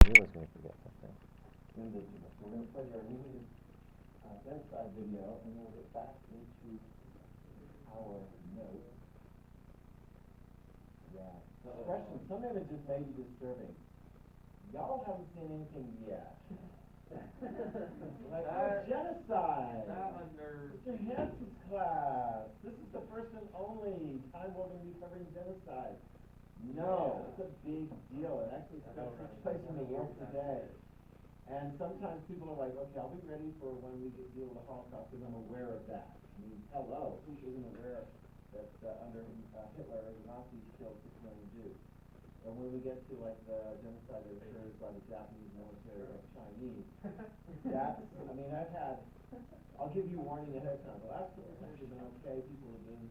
You always going to forget something. Indigenous. We're going to play the Armenian Genocide video, and then we'll get back into our notes. Yeah. Expression. Some images may be disturbing. Y'all haven't seen anything yet. Like genocide. Mr. Hansen's class. This is the first and only time we're going to be covering genocide. No, it's a big deal. It actually takes place in the world today. And sometimes people are like, okay, I'll be ready for when we deal with the Holocaust because I'm aware of that. I mean, hello, who isn't aware that under Hitler, the Nazis killed 6 million Jews? And when we get to like the genocide that occurs by the Japanese military or Chinese, that's, I mean, I'll give you warning ahead of time. The last couple times have been okay, people have been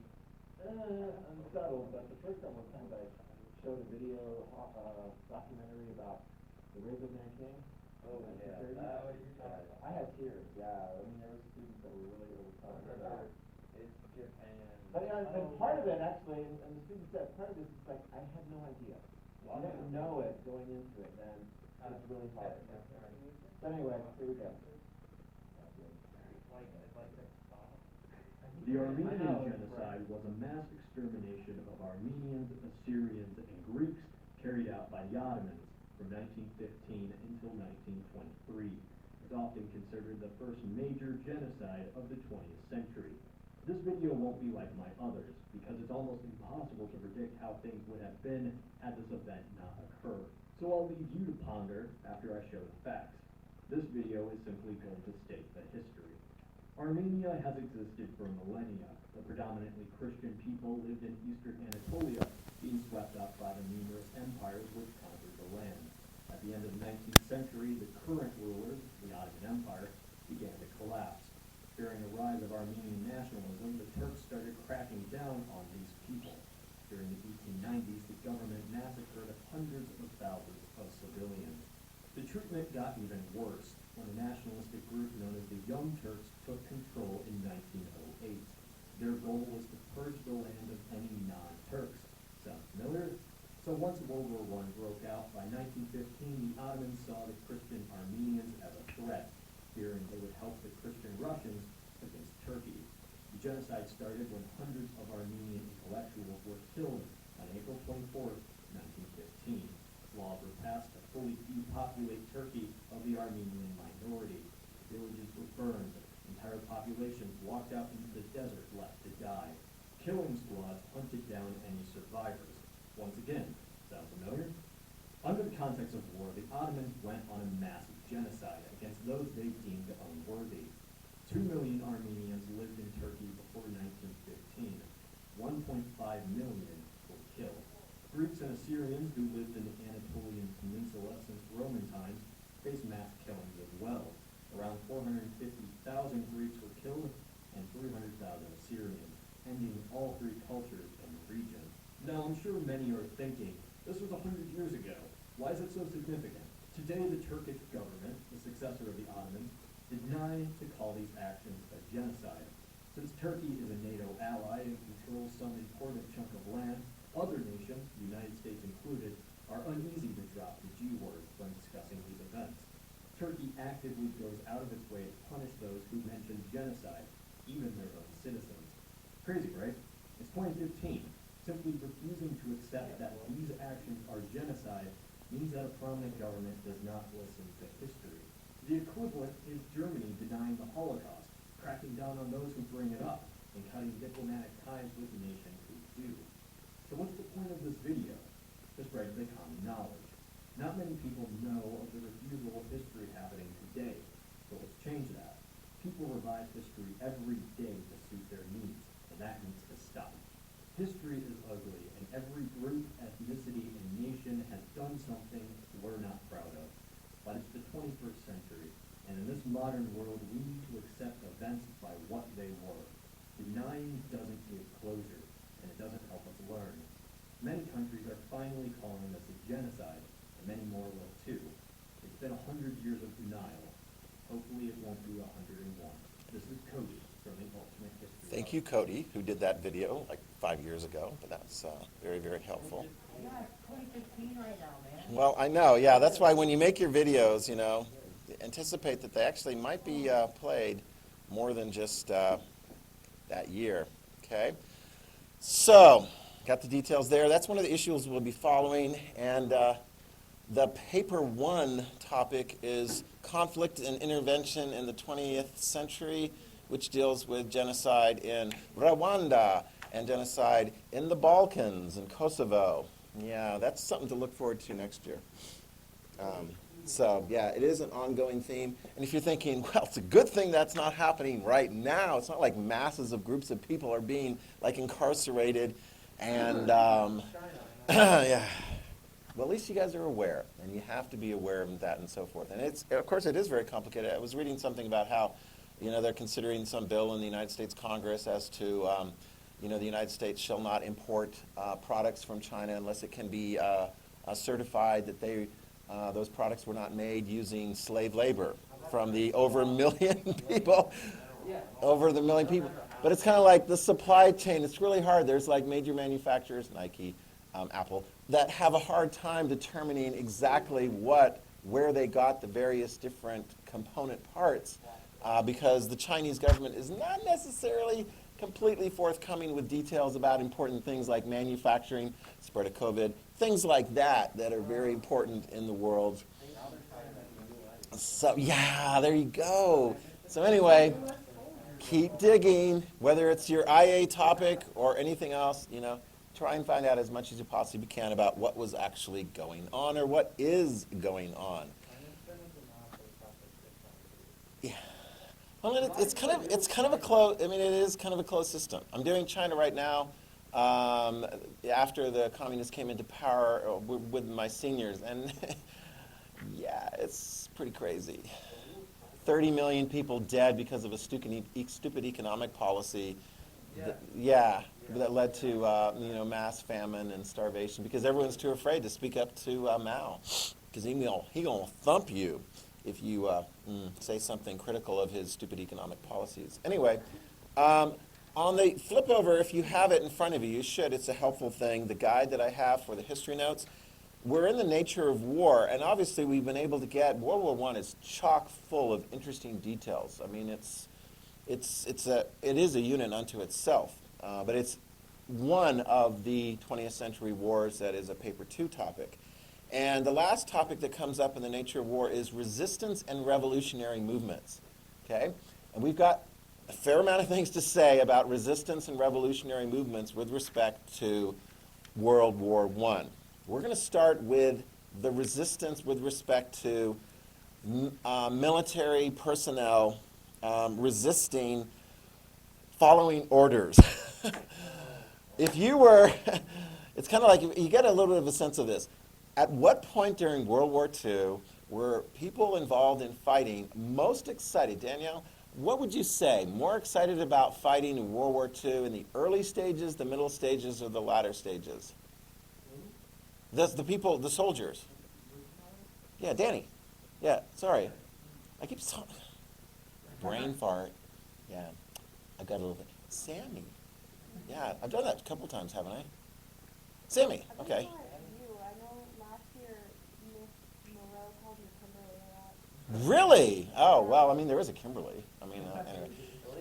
unsettled, but the first couple of times I showed a video, documentary about the rape of Nanking. Oh, yeah. I had tears, yeah. I mean, there were students that were really overcome. It's Japan. But yeah, and part of it actually, and the students said, part of this is like, I had no idea. You don't know it going into it, then it's really hard. But anyway, here we go. The Armenian Genocide was a mass extermination of Armenians, Assyrians, and Greeks carried out by the Ottomans from 1915 until 1923. It's often considered the first major genocide of the 20th century. This video won't be like my others, because it's almost impossible to predict how things would have been had this event not occurred. So I'll leave you to ponder after I show the facts. This video is simply going to state the history. Armenia has existed for millennia. The predominantly Christian people lived in eastern Anatolia, being swept up by the numerous empires which conquered the land. At the end of the 19th century, the current rulers, the Ottoman Empire, began to collapse. During the rise of Armenian nationalism, the Turks started cracking down on these people. During the 1890s, the government massacred hundreds of thousands of civilians. The treatment got even worse when a nationalistic group known as the Young Turks took control in 1908. Their goal was to purge the land of any non-Turks. Sound familiar? So once World War I broke out, by 1915, the Ottomans saw the Christian Armenians as a threat, fearing they would help the Christian Russians against Turkey. The genocide started when hundreds of Armenian intellectuals were killed on April 24, 1915. Laws were passed to fully depopulate Turkey of the Armenian minority. Villages were burned. Entire populations walked out into the desert left to die. Killing squads hunted down any survivors. Once again, sound familiar? Under the context of war, the Ottomans went on a massive genocide against those they deemed unworthy. 2 million Armenians lived in Turkey before 1915. 1.5 million were killed. Greeks and Assyrians who lived in the Anatolian Peninsula since Roman times faced mass killings as well. Around 450,000 Greeks were killed and 300,000 Assyrians, ending all three cultures in the region. Now, I'm sure many are thinking, this was 100 years ago. Why is it so significant? Today, the Turkish government, the successor of the Ottomans, denies to call these actions a genocide. Since Turkey is a NATO ally and controls some important chunk of land, other nations, the United States included, are uneasy to drop the G word when discussing these events. Turkey actively goes out of its way to punish those who mention genocide, even their own citizens. Crazy, right? It's 2015. Simply refusing to accept that these actions are genocide means that a prominent government does not listen to history. The equivalent is Germany denying the Holocaust, cracking down on those who bring it up, and cutting diplomatic ties with nations who do. So what's the point of this video? To spread the common knowledge. Not many people know of the refusal of history happening today, so let's change that. People revise history every day to suit their needs, and that needs to stop. History is ugly, and every group, ethnicity, and nation has done something we're not proud of. But it's the 21st century, and in this modern world, we need to accept events by what they were. Denying doesn't give closure, and it doesn't help us learn. Many countries are finally calling this a genocide, and many more will too. It's been 100 years of denial. Hopefully it won't be 101. This is Cody. from the alternate history. Thank you, Cody, who did that video like 5 years ago, but that's very, very helpful. Yeah, it's 2015 right now, man. Well, I know, yeah, that's why when you make your videos, anticipate that they actually might be played more than just that year, okay? So, got the details there. That's one of the issues we'll be following, and the paper one topic is conflict and intervention in the 20th century, which deals with genocide in Rwanda and genocide in the Balkans and Kosovo. Yeah, that's something to look forward to next year. So, yeah, it is an ongoing theme. And if you're thinking, well, it's a good thing that's not happening right now. It's not like masses of groups of people are being, like, incarcerated. And, yeah. Well, at least you guys are aware. And you have to be aware of that and so forth. And, of course, it is very complicated. I was reading something about how, they're considering some bill in the United States Congress as to, the United States shall not import products from China unless it can be certified that those products were not made using slave labor from the over a million people. But it's kind of like the supply chain. It's really hard. There's like major manufacturers, Nike, Apple, that have a hard time determining exactly where they got the various different component parts because the Chinese government is not necessarily completely forthcoming with details about important things like manufacturing, spread of COVID, things like that are very important in the world. So, yeah, there you go. So anyway, keep digging, whether it's your IA topic or anything else, try and find out as much as you possibly can about what was actually going on or what is going on. Yeah. Well, it's kind of a closed. I mean, it is kind of a closed system. I'm doing China right now. After the communists came into power with my seniors, and yeah, it's pretty crazy. 30 million people dead because of a stupid economic policy. That led to mass famine and starvation because everyone's too afraid to speak up to Mao, because he gonna thump you if you say something critical of his stupid economic policies. Anyway, on the flip over, if you have it in front of you, you should. It's a helpful thing. The guide that I have for the history notes. We're in the nature of war, and obviously we've been able to get World War I is chock full of interesting details. I mean, it is a unit unto itself, but it's one of the 20th century wars that is a paper 2 topic. And the last topic that comes up in the nature of war is resistance and revolutionary movements. Okay? And we've got a fair amount of things to say about resistance and revolutionary movements with respect to World War I. We're going to start with the resistance with respect to military personnel resisting following orders. If you were, it's kind of like you get a little bit of a sense of this. At what point during World War II were people involved in fighting most excited? Danielle, what would you say? More excited about fighting in World War II in the early stages, the middle stages, or the latter stages? The people, the soldiers. Yeah, Danny. Yeah, sorry. I keep brain fart. Yeah, I got a little bit. Sammy. Yeah, I've done that a couple times, haven't I? Sammy, okay. I know last year Miss Moreau called me Kimberly a lot. Really? Oh, well, I mean, there is a Kimberly. I mean, anyway.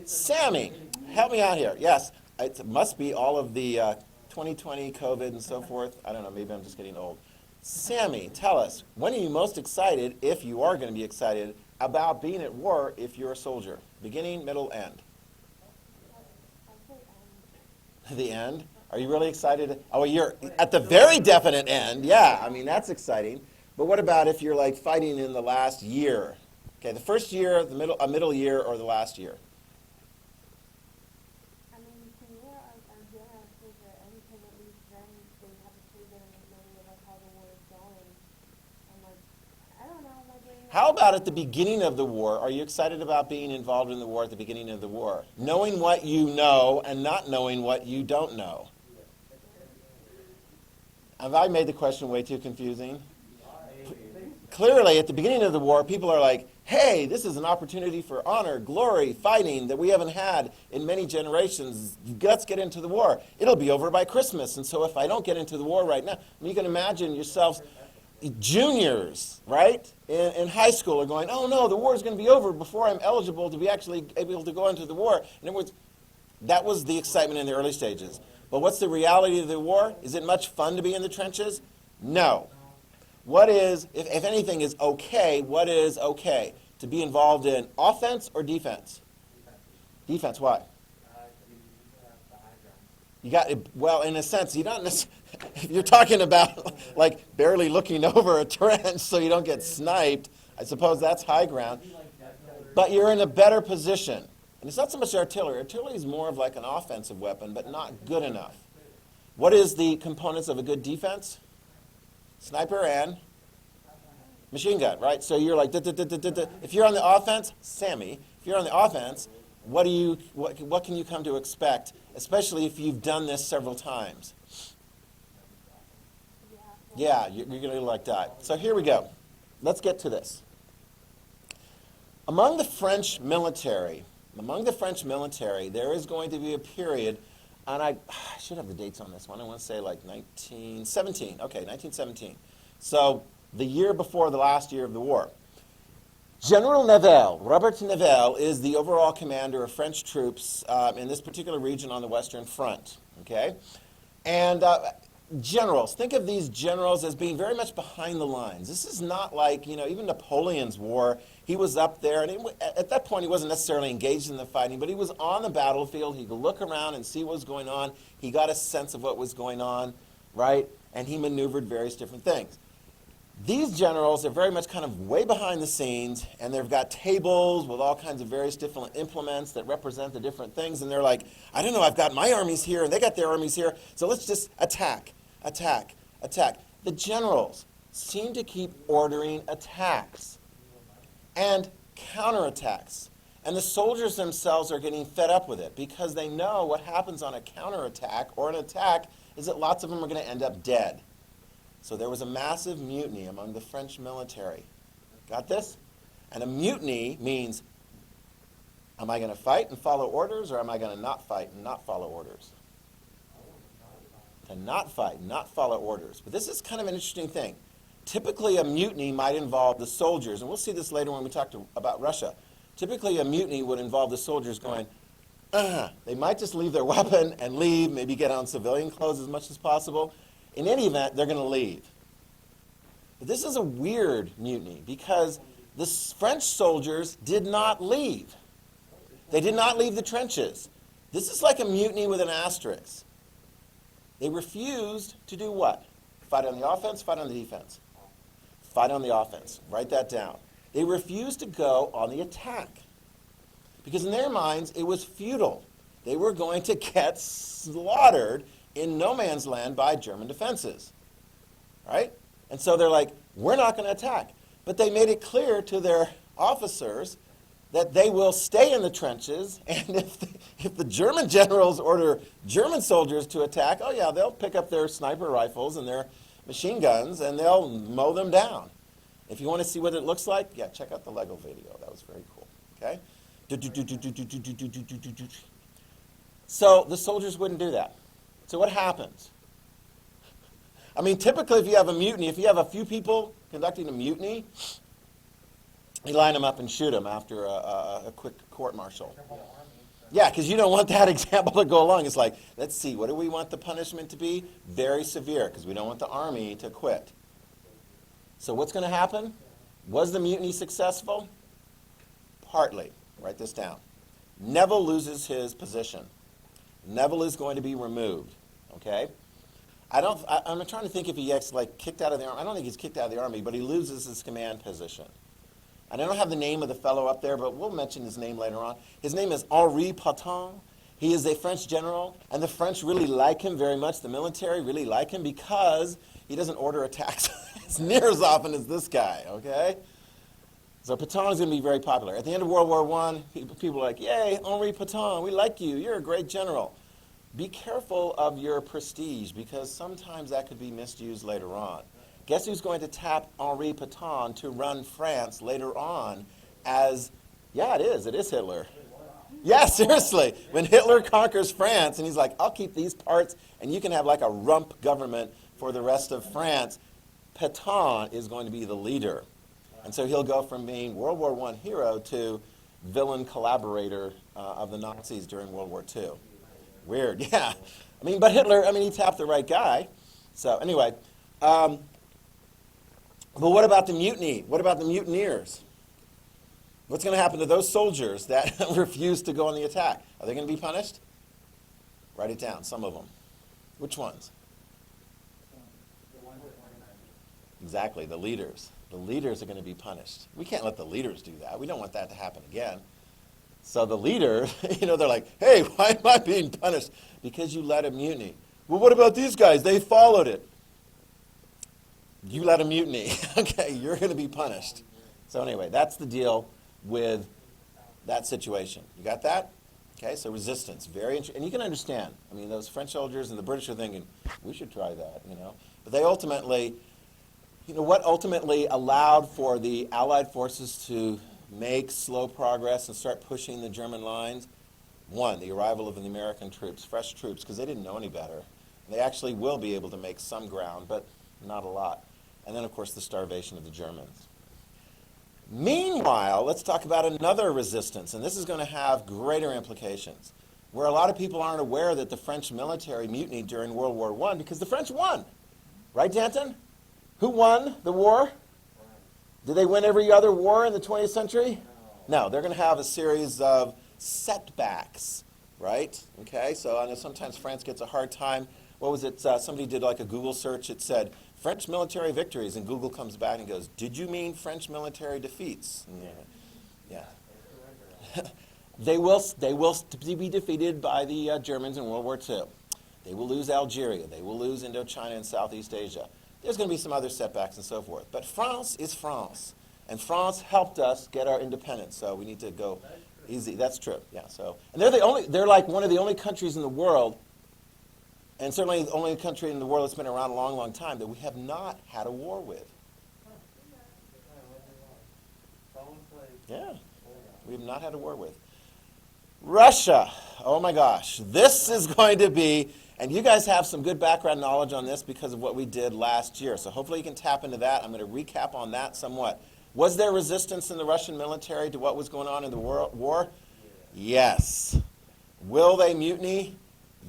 Sammy, help me out here. Yes, it must be all of the 2020 COVID and so forth. I don't know, maybe I'm just getting old. Sammy, tell us, when are you most excited, if you are going to be excited, about being at war if you're a soldier? Beginning, middle, end? The end? Are you really excited? Oh, you're at the very definite end. Yeah, I mean, that's exciting. But what about if you're like fighting in the last year? Okay, the first year, a middle year, or the last year? I mean, you can wear our general soldier, and because at least then they have a pretty good understanding of like how the war is going. And like, I don't know, my brain. How about at the beginning of the war? Are you excited about being involved in the war at the beginning of the war? Knowing what you know and not knowing what you don't know. Have I made the question way too confusing? clearly, at the beginning of the war, people are like, hey, this is an opportunity for honor, glory, fighting that we haven't had in many generations. Let's get into the war. It'll be over by Christmas. And so if I don't get into the war right now, I mean, you can imagine yourselves, juniors, right, in high school are going, oh, no, the war is going to be over before I'm eligible to be actually able to go into the war. In other words, that was the excitement in the early stages. But what's the reality of the war? Is it much fun to be in the trenches? No. What is, if anything is okay, what is okay? To be involved in offense or defense? Defense, why? You got, well, in a sense, you don't necessarily, you're talking about like barely looking over a trench so you don't get sniped. I suppose that's high ground. But you're in a better position. And it's not so much artillery. Artillery is more of like an offensive weapon, but not good enough. What is the components of a good defense? Sniper and machine gun, right? So you're like, if you're on the offense, Sammy, if you're on the offense, what can you come to expect, especially if you've done this several times? Yeah, you're going to like die. So here we go. Let's get to this. Among the French military, there is going to be a period, and I should have the dates on this one. I want to say like 1917. Okay, 1917. So the year before the last year of the war. General Nivelle, Robert Nivelle, is the overall commander of French troops in this particular region on the Western Front. Okay? And generals, think of these generals as being very much behind the lines. This is not like, even Napoleon's war. He was up there, and at that point he wasn't necessarily engaged in the fighting, but he was on the battlefield. He could look around and see what was going on. He got a sense of what was going on, right? And he maneuvered various different things. These generals are very much kind of way behind the scenes, and they've got tables with all kinds of various different implements that represent the different things, and they're like, I don't know, I've got my armies here, and they got their armies here, so let's just attack, attack, attack. The generals seem to keep ordering attacks and counterattacks, and the soldiers themselves are getting fed up with it because they know what happens on a counterattack or an attack is that lots of them are going to end up dead. So there was a massive mutiny among the French military. Got this? And a mutiny means, am I going to fight and follow orders, or am I going to not fight and not follow orders? To not fight, not follow orders. But this is kind of an interesting thing. Typically, a mutiny might involve the soldiers, and we'll see this later when we talk about Russia. Typically, a mutiny would involve the soldiers going, They might just leave their weapon and leave, maybe get on civilian clothes as much as possible. In any event, they're going to leave. But this is a weird mutiny because the French soldiers did not leave. They did not leave the trenches. This is like a mutiny with an asterisk. They refused to do what? Fight on the offense, fight on the defense. Fight on the offense. Write that down. They refused to go on the attack because in their minds it was futile. They were going to get slaughtered in no man's land by German defenses, right? And so they're like, we're not going to attack. But they made it clear to their officers that they will stay in the trenches, and if the German generals order German soldiers to attack, oh yeah, they'll pick up their sniper rifles and their machine guns, and they'll mow them down. If you want to see what it looks like, yeah, check out the Lego video. That was very cool, okay? So the soldiers wouldn't do that. So what happens? I mean, typically if you have a mutiny, if you have a few people conducting a mutiny, you line them up and shoot them after a quick court-martial. Yeah, because you don't want that example to go along. It's like, let's see, what do we want the punishment to be? Very severe, because we don't want the army to quit. So what's going to happen? Was the mutiny successful? Partly. Write this down. Neville loses his position. Neville is going to be removed. Okay? I'm trying to think if he gets kicked out of the army. I don't think he's kicked out of the army, but he loses his command position. And I don't have the name of the fellow up there, but we'll mention his name later on. His name is Henri Pétain. He is a French general, and the French really like him very much. The military really like him because he doesn't order attacks as near as often as this guy, okay? So Pétain is going to be very popular. At the end of World War I, people are like, yay, Henri Pétain, we like you. You're a great general. Be careful of your prestige because sometimes that could be misused later on. Guess who's going to tap Henri Pétain to run France later on as, yeah, it is Hitler. Yeah, seriously. When Hitler conquers France and he's like, I'll keep these parts and you can have like a rump government for the rest of France, Pétain is going to be the leader. And so he'll go from being World War I hero to villain collaborator of the Nazis during World War II. Weird, yeah. I mean, but Hitler, he tapped the right guy. So anyway, but what about the mutiny? What about the mutineers? What's going to happen to those soldiers that refuse to go on the attack? Are they going to be punished? Write it down, some of them. Which ones? Exactly, the leaders. The leaders are going to be punished. We can't let the leaders do that. We don't want that to happen again. So the leader, they're like, hey, why am I being punished? Because you led a mutiny. Well, what about these guys? They followed it. You led a mutiny. Okay, you're going to be punished. So anyway, that's the deal with that situation. You got that? Okay, so resistance, very interesting. And you can understand. Those French soldiers and the British are thinking, we should try that, But they ultimately, what ultimately allowed for the Allied forces to make slow progress and start pushing the German lines? One, the arrival of the American troops, fresh troops, because they didn't know any better. They actually will be able to make some ground, but not a lot. And then, of course, the starvation of the Germans. Meanwhile, let's talk about another resistance, and this is going to have greater implications, where a lot of people aren't aware that the French military mutinied during World War I because the French won. Right, Danton? Who won the war? Did they win every other war in the 20th century? No, they're going to have a series of setbacks, right? Okay, so I know sometimes France gets a hard time. What was it? Somebody did like a Google search. It said, French military victories, and Google comes back and goes, did you mean French military defeats? Yeah. They will be defeated by the Germans in World War II. They will lose Algeria. They will lose Indochina and Southeast Asia. There's going to be some other setbacks and so forth. But France is France. And France helped us get our independence, so we need to go easy. That's true, yeah. So, and they're like one of the only countries in the world, and certainly the only country in the world that's been around a long, long time that we have not had a war with. Yeah, we have not had a war with. Russia, oh my gosh, this is going to be, and you guys have some good background knowledge on this because of what we did last year, so hopefully you can tap into that. I'm going to recap on that somewhat. Was there resistance in the Russian military to what was going on in the war? Yes. Will they mutiny?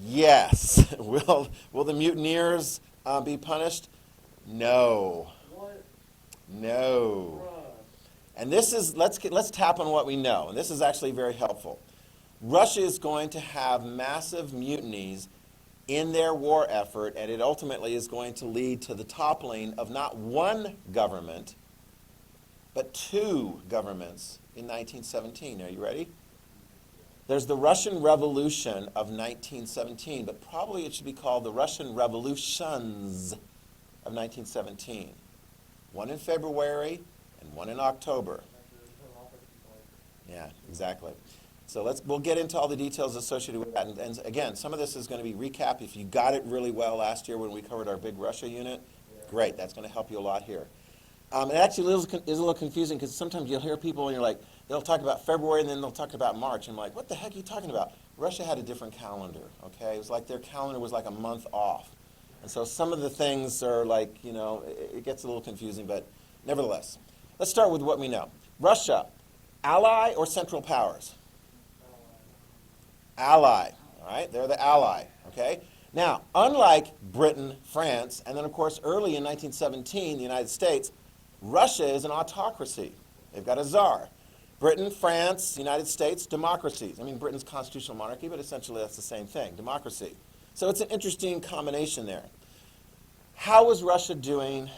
Yes. Will the mutineers be punished? No. No. And this is, let's tap on what we know, and this is actually very helpful. Russia is going to have massive mutinies in their war effort, and it ultimately is going to lead to the toppling of not one government, but two governments in 1917. Are you ready? There's the Russian Revolution of 1917, but probably it should be called the Russian Revolutions of 1917. One in February and one in October. Yeah, exactly. So we'll get into all the details associated with that. And again, some of this is going to be recap. If you got it really well last year when we covered our big Russia unit, great. That's going to help you a lot here. It actually is a little confusing because sometimes you'll hear people and you're like, they'll talk about February and then they'll talk about March. And I'm like, what the heck are you talking about? Russia had a different calendar, okay? It was like their calendar was like a month off. And so some of the things are like, it gets a little confusing, but nevertheless. Let's start with what we know. Russia, ally or central powers? Ally, all right? They're the ally, okay? Now, unlike Britain, France, and then, of course, early in 1917, the United States, Russia is an autocracy. They've got a czar. Britain, France, United States, democracies. Britain's constitutional monarchy, but essentially that's the same thing, democracy. So it's an interesting combination there. How was Russia doing,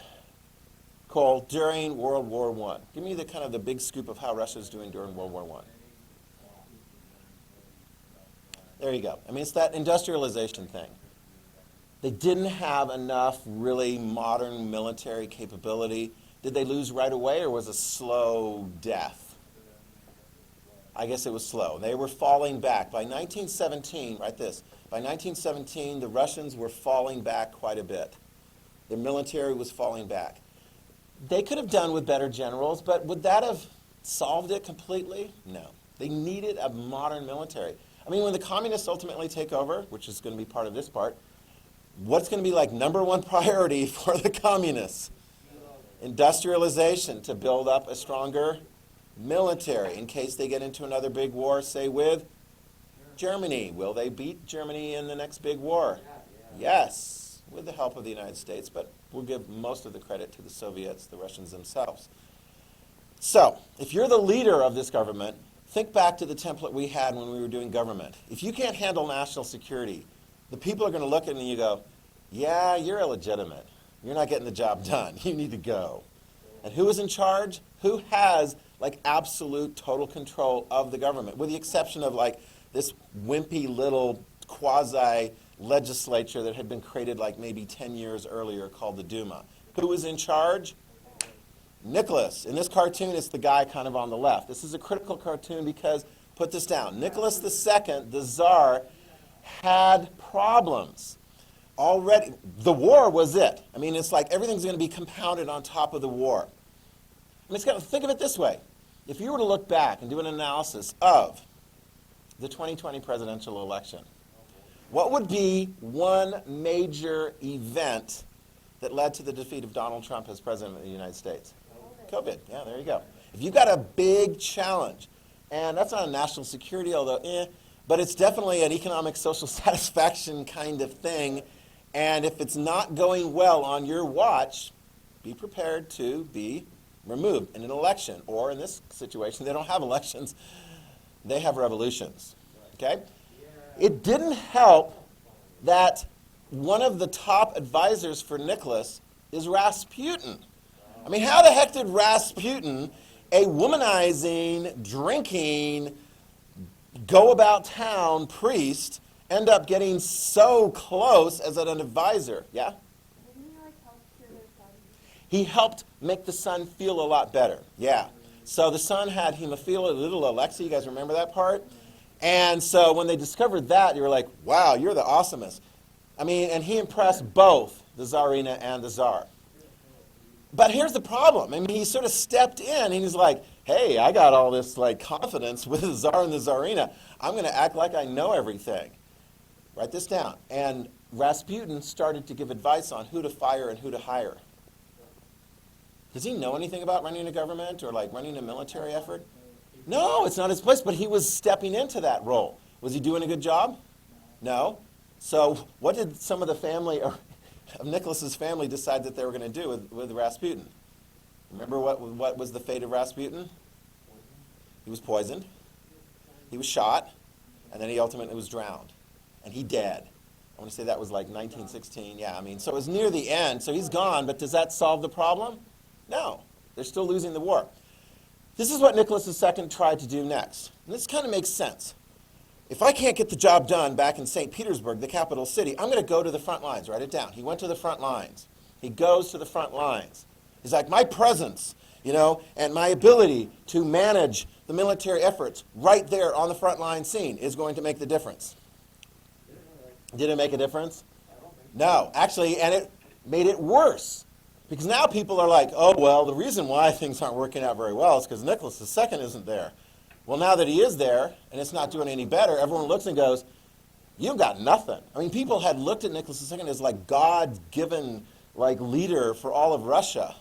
Cole, during World War I? Give me the big scoop of how Russia is doing during World War I. There you go. It's that industrialization thing. They didn't have enough really modern military capability. Did they lose right away, or was it a slow death? I guess it was slow. They were falling back. By 1917, write this, by 1917, the Russians were falling back quite a bit. Their military was falling back. They could have done with better generals, but would that have solved it completely? No. They needed a modern military. I mean, when the communists ultimately take over, which is going to be part of this part, what's going to be like number one priority for the communists? Industrialization, to build up a stronger military in case they get into another big war, say with Germany. Will they beat Germany in the next big war? Yes, with the help of the United States, but we'll give most of the credit to the Soviets, the Russians themselves. So, if you're the leader of this government, think back to the template we had when we were doing government. If you can't handle national security, the people are going to look at you and you go, yeah, you're illegitimate. You're not getting the job done. You need to go. And who is in charge? Who has like absolute total control of the government, with the exception of like this wimpy little quasi-legislature that had been created like maybe 10 years earlier called the Duma. Who was in charge? Nicholas. In this cartoon, it's the guy kind of on the left. This is a critical cartoon because, put this down, Nicholas II, the Tsar, had problems. Already, the war was it. I mean, it's like everything's going to be compounded on top of the war. I mean, think of it this way. If you were to look back and do an analysis of the 2020 presidential election, what would be one major event that led to the defeat of Donald Trump as president of the United States? COVID. Yeah, there you go. If you've got a big challenge, and that's not a national security, although but it's definitely an economic social satisfaction kind of thing, and if it's not going well on your watch, be prepared to be removed in an election, or in this situation, they don't have elections, they have revolutions, okay? It didn't help that one of the top advisors for Nicholas is Rasputin. I mean, how the heck did Rasputin, a womanizing, drinking, go-about-town priest, end up getting so close as an advisor? Yeah? Didn't he like help cure their son? He helped make the son feel a lot better. Yeah. So the son had hemophilia, little Alexei, you guys remember that part? And so when they discovered that, you were like, wow, you're the awesomest. I mean, and he impressed both the Tsarina and the Tsar. But here's the problem. I mean, he sort of stepped in and he's like, hey, I got all this like confidence with the Tsar and the Tsarina. I'm going to act like I know everything. Write this down. And Rasputin started to give advice on who to fire and who to hire. Does he know anything about running a government or like running a military effort? No, it's not his place, but he was stepping into that role. Was he doing a good job? No. So what did some of the family of Nicholas's family decide that they were going to do with Rasputin? Remember what was the fate of Rasputin? He was poisoned. He was shot, and then he ultimately was drowned. And he dead. I want to say that was like 1916. Yeah, I mean, so it was near the end. So he's gone, but does that solve the problem? No. They're still losing the war. This is what Nicholas II tried to do next. And this kind of makes sense. If I can't get the job done back in St. Petersburg, the capital city, I'm going to go to the front lines. Write it down. He went to the front lines. He goes to the front lines. He's like, my presence, and my ability to manage the military efforts right there on the front line scene is going to make the difference. Did it make a difference? No. Actually, and it made it worse. Because now people are like, oh, well, the reason why things aren't working out very well is because Nicholas II isn't there. Well, now that he is there, and it's not doing any better, everyone looks and goes, you've got nothing. I mean, people had looked at Nicholas II as like God-given like leader for all of Russia.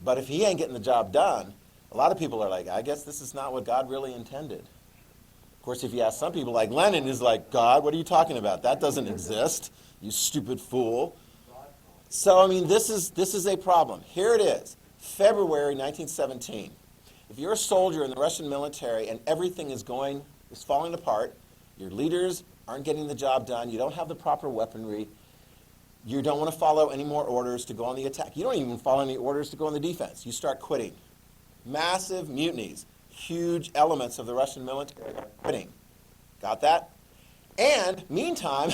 But if he ain't getting the job done, a lot of people are like, I guess this is not what God really intended. Of course, if you ask some people, like Lenin is like, God, what are you talking about? That doesn't exist, you stupid fool. So, I mean, this is a problem. Here it is, February 1917. If you're a soldier in the Russian military and everything is falling apart, your leaders aren't getting the job done, you don't have the proper weaponry, you don't want to follow any more orders to go on the attack. You don't even follow any orders to go on the defense. You start quitting. Massive mutinies. Huge elements of the Russian military are quitting. Got that? And meantime,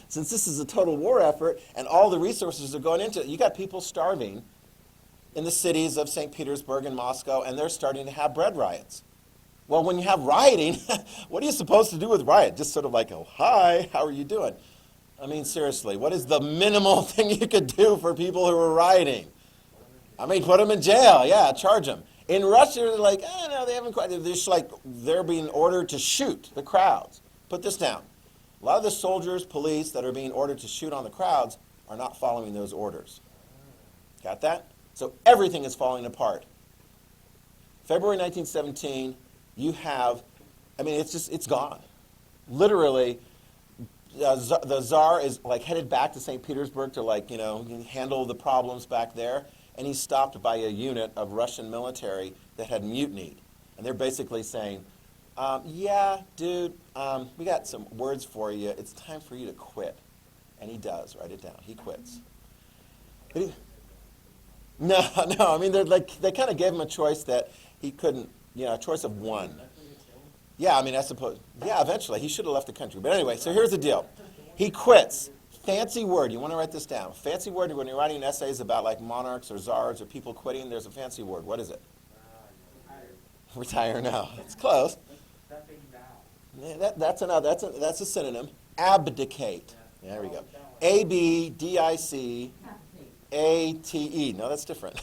since this is a total war effort and all the resources are going into it, you got people starving in the cities of St. Petersburg and Moscow, and they're starting to have bread riots. Well, when you have rioting, what are you supposed to do with riot? Just sort of like, oh, hi, how are you doing? I mean, seriously, what is the minimal thing you could do for people who are rioting? I mean, put them in jail, yeah, charge them. In Russia, they're like, oh, no, they haven't quite, they're just like, they're being ordered to shoot the crowds. Put this down. A lot of the soldiers, police that are being ordered to shoot on the crowds are not following those orders. Got that? So everything is falling apart. February 1917, you have, I mean, it's gone. Literally, the Tsar is like headed back to St. Petersburg to like, handle the problems back there. And he's stopped by a unit of Russian military that had mutinied. And they're basically saying, yeah, dude, we got some words for you. It's time for you to quit. And he does, write it down. He quits. No, I mean, they kind of gave him a choice that he couldn't, a choice of one. Yeah, I mean, I suppose, yeah, eventually. He should have left the country. But anyway, so here's the deal. He quits. Fancy word. You want to write this down. Fancy word when you're writing essays about like monarchs or czars or people quitting, there's a fancy word. What is it? Retire now. It's close. Stepping down. Yeah, that's a synonym. Abdicate. There we go. A-B-D-I-C-A-T-E. No, that's different.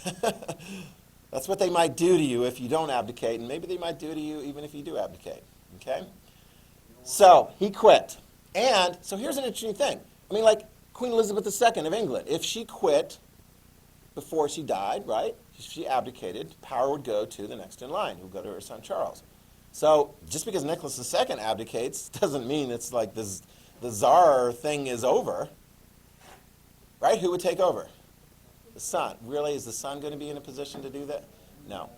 That's what they might do to you if you don't abdicate, and maybe they might do to you even if you do abdicate. Okay? So he quit. And so here's an interesting thing. I mean, like Queen Elizabeth II of England, if she quit before she died, right, if she abdicated, power would go to the next in line, who would go to her son Charles. So just because Nicholas II abdicates doesn't mean it's like the Tsar thing is over, right? Who would take over? The son. Really, is the son going to be in a position to do that? No.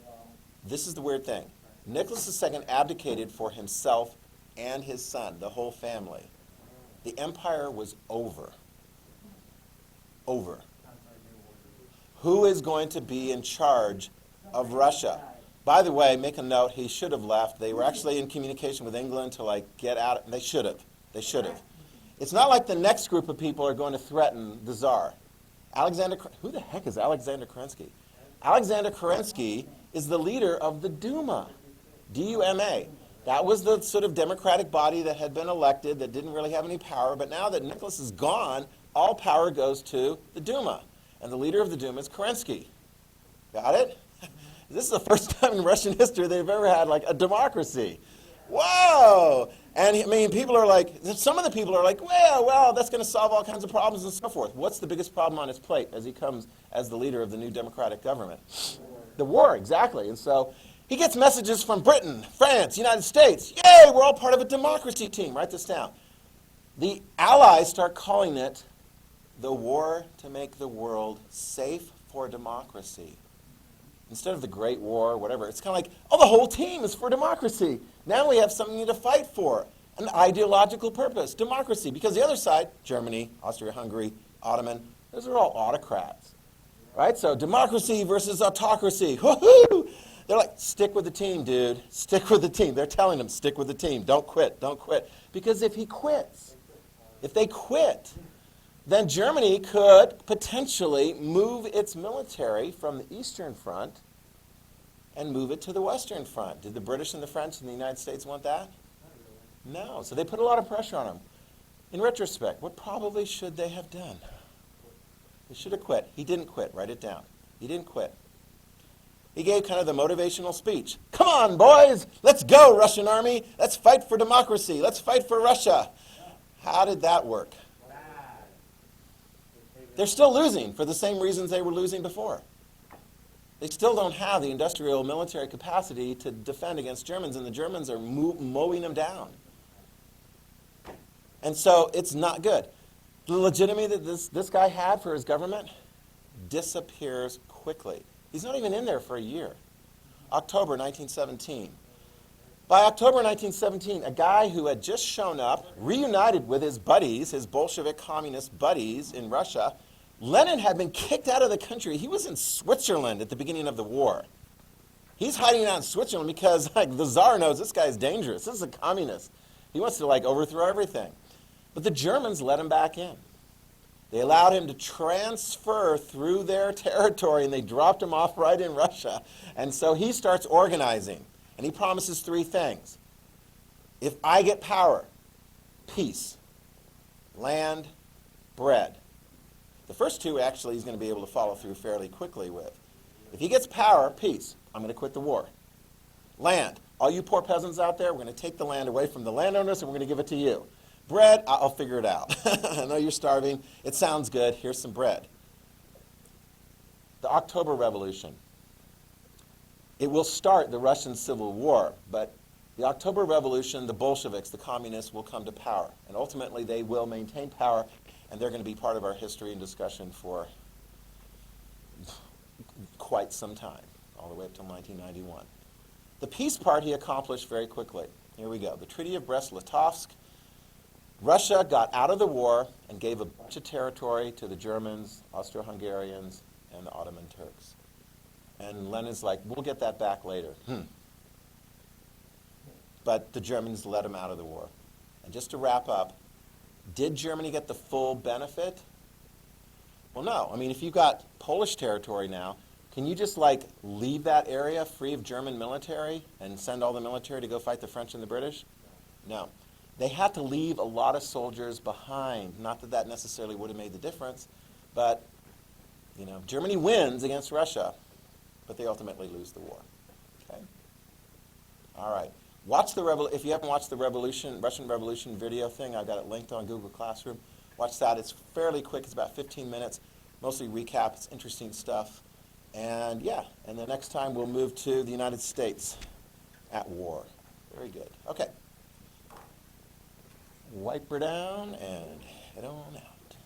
This is the weird thing. Nicholas II abdicated for himself and his son, the whole family. The empire was over. Over. Who is going to be in charge of Russia? By the way, make a note, he should have left. They were actually in communication with England to like get out. They should have. They should have. It's not like the next group of people are going to threaten the Tsar. Who the heck is Alexander Kerensky? Alexander Kerensky is the leader of the Duma, D-U-M-A. That was the sort of democratic body that had been elected that didn't really have any power, but now that Nicholas is gone, all power goes to the Duma. And the leader of the Duma is Kerensky. Got it? This is the first time in Russian history they've ever had like a democracy. Whoa! And I mean, people are like, some of the people are like, well, that's going to solve all kinds of problems and so forth. What's the biggest problem on his plate as he comes as the leader of the new democratic government? The war, exactly. And so he gets messages from Britain, France, United States. Yay, we're all part of a democracy team. Write this down. The Allies start calling it the war to make the world safe for democracy. Instead of the Great War, whatever, it's kind of like, the whole team is for democracy. Now we have something to fight for, an ideological purpose, democracy. Because the other side, Germany, Austria-Hungary, Ottoman, those are all autocrats. Right? So democracy versus autocracy. Woohoo! They're like, stick with the team, dude. Stick with the team. They're telling him, stick with the team. Don't quit. Don't quit. Because if they quit, then Germany could potentially move its military from the Eastern Front and move it to the Western Front. Did the British and the French and the United States want that? No. So they put a lot of pressure on him. In retrospect, what probably should they have done? They should have quit. He didn't quit. Write it down. He didn't quit. He gave kind of the motivational speech. Come on, boys. Let's go, Russian army. Let's fight for democracy. Let's fight for Russia. How did that work? They're still losing for the same reasons they were losing before. They still don't have the industrial military capacity to defend against Germans, and the Germans are mowing them down. And so it's not good. The legitimacy that this guy had for his government disappears quickly. He's not even in there for a year. October 1917. By October 1917, a guy who had just shown up, reunited with his buddies, his Bolshevik communist buddies in Russia, Lenin had been kicked out of the country. He was in Switzerland at the beginning of the war. He's hiding out in Switzerland because the Tsar knows this guy's dangerous. This is a communist. He wants to overthrow everything. But the Germans let him back in. They allowed him to transfer through their territory, and they dropped him off right in Russia. And so he starts organizing, and he promises three things. If I get power, peace, land, bread. The first two actually he's going to be able to follow through fairly quickly with. If he gets power, peace. I'm going to quit the war. Land. All you poor peasants out there, we're going to take the land away from the landowners and we're going to give it to you. Bread, I'll figure it out. I know you're starving. It sounds good. Here's some bread. The October Revolution. It will start the Russian Civil War, but the October Revolution, the Bolsheviks, the communists, will come to power. And ultimately, they will maintain power, and they're going to be part of our history and discussion for quite some time, all the way up till 1991. The peace part he accomplished very quickly. Here we go. The Treaty of Brest-Litovsk. Russia got out of the war and gave a bunch of territory to the Germans, Austro-Hungarians, and the Ottoman Turks. And Lenin's like, we'll get that back later. But the Germans let him out of the war. And just to wrap up, did Germany get the full benefit? Well, no. I mean, if you've got Polish territory now, can you just like leave that area free of German military and send all the military to go fight the French and the British? No. They had to leave a lot of soldiers behind. Not that that necessarily would have made the difference, but you know, Germany wins against Russia, but they ultimately lose the war. Okay? All right. Watch the if you haven't watched the Russian Revolution video thing, I've got it linked on Google Classroom. Watch that. It's fairly quick. It's about 15 minutes. Mostly recap. It's interesting stuff. And yeah, and the next time we'll move to the United States at war. Very good. Okay. Wipe her down and head on out.